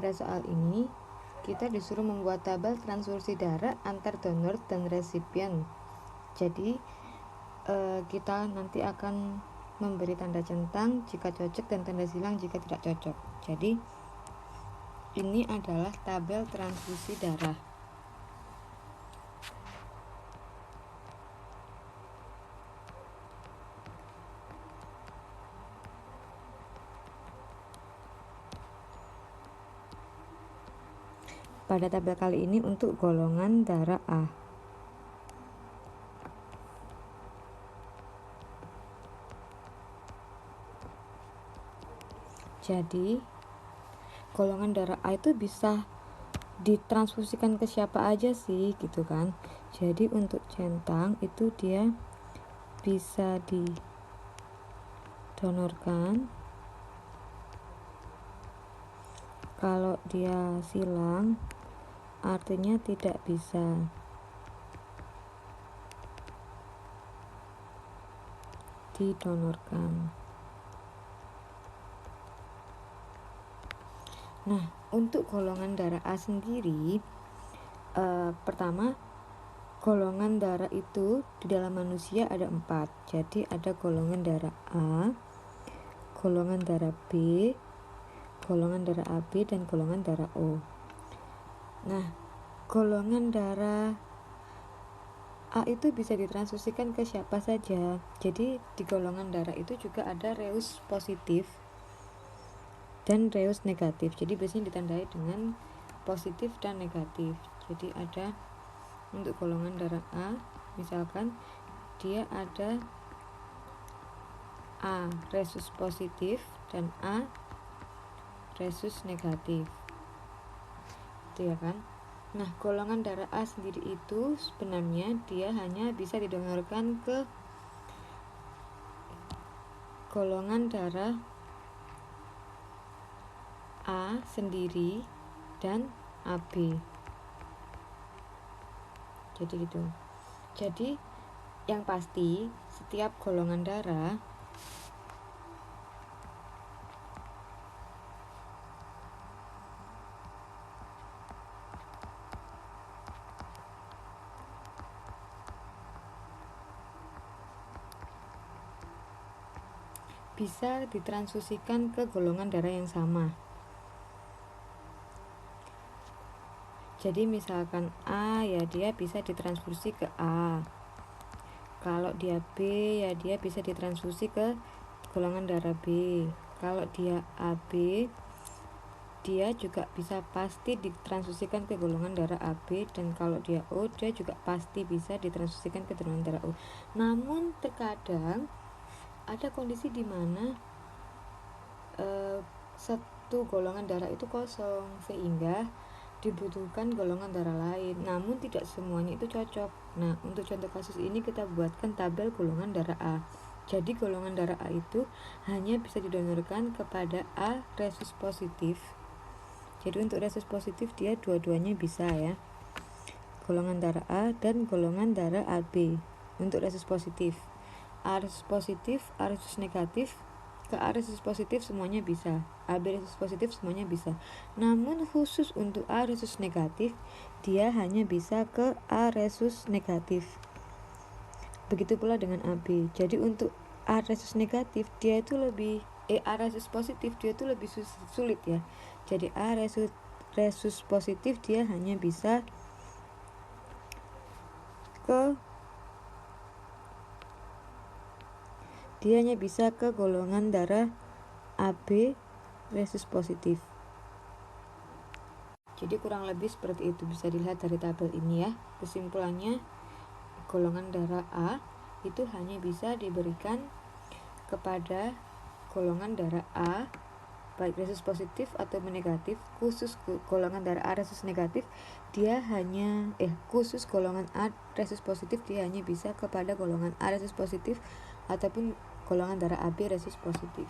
pada soal ini kita disuruh membuat tabel transfusi darah antar donor dan resipien. Jadi kita nanti akan memberi tanda centang jika cocok dan tanda silang jika tidak cocok. Jadi ini adalah tabel transfusi darah. Pada tabel kali ini untuk golongan darah A. Jadi golongan darah A itu bisa ditransfusikan ke siapa aja sih gitu kan. Jadi untuk centang itu dia bisa didonorkan. Kalau dia silang artinya tidak bisa. Didonorkan. Nah, untuk golongan darah A sendiri, pertama, golongan darah itu di dalam manusia ada 4. Jadi ada golongan darah A, golongan darah B, golongan darah AB, dan golongan darah O. Nah, golongan darah A itu bisa ditransfusikan ke siapa saja. Jadi di golongan darah itu juga ada reus positif dan reus negatif. Jadi biasanya ditandai dengan positif dan negatif. Jadi ada untuk golongan darah A, misalkan dia ada A resus positif dan A resus negatif. Itu ya kan? Nah, golongan darah A sendiri itu sebenarnya dia hanya bisa didonorkan ke golongan darah A sendiri dan AB. Jadi gitu. Jadi yang pasti setiap golongan darah bisa ditransfusikan ke golongan darah yang sama. Jadi misalkan A ya dia bisa ditransfusi ke A. Kalau dia B ya dia bisa ditransfusi ke golongan darah B. Kalau dia AB dia juga bisa pasti ditransfusikan ke golongan darah AB, dan kalau dia O dia juga pasti bisa ditransfusikan ke golongan darah O. Namun terkadang ada kondisi di mana satu golongan darah itu kosong sehingga dibutuhkan golongan darah lain, namun tidak semuanya itu cocok. Nah, untuk contoh kasus ini kita buatkan tabel golongan darah A. Jadi golongan darah A itu hanya bisa didonorkan kepada A resus positif. Jadi untuk resus positif dia dua-duanya bisa ya, golongan darah A dan golongan darah AB. Untuk resus positif A resus positif, A resus negatif, ke A resus positif semuanya bisa, AB resus positif semuanya bisa. Namun khusus untuk A resus negatif dia hanya bisa ke A resus negatif. Begitu pula dengan AB. Jadi untuk A resus negatif dia itu lebih A resus positif dia itu lebih sulit ya. Jadi A resus positif dia hanya bisa ke golongan darah AB resus positif. Jadi kurang lebih seperti itu, bisa dilihat dari tabel ini ya. Kesimpulannya, golongan darah A itu hanya bisa diberikan kepada golongan darah A baik resus positif atau negatif. Khusus golongan darah A resus negatif dia hanya khusus golongan A resus positif dia hanya bisa kepada golongan A resus positif ataupun golongan darah AB resus positif.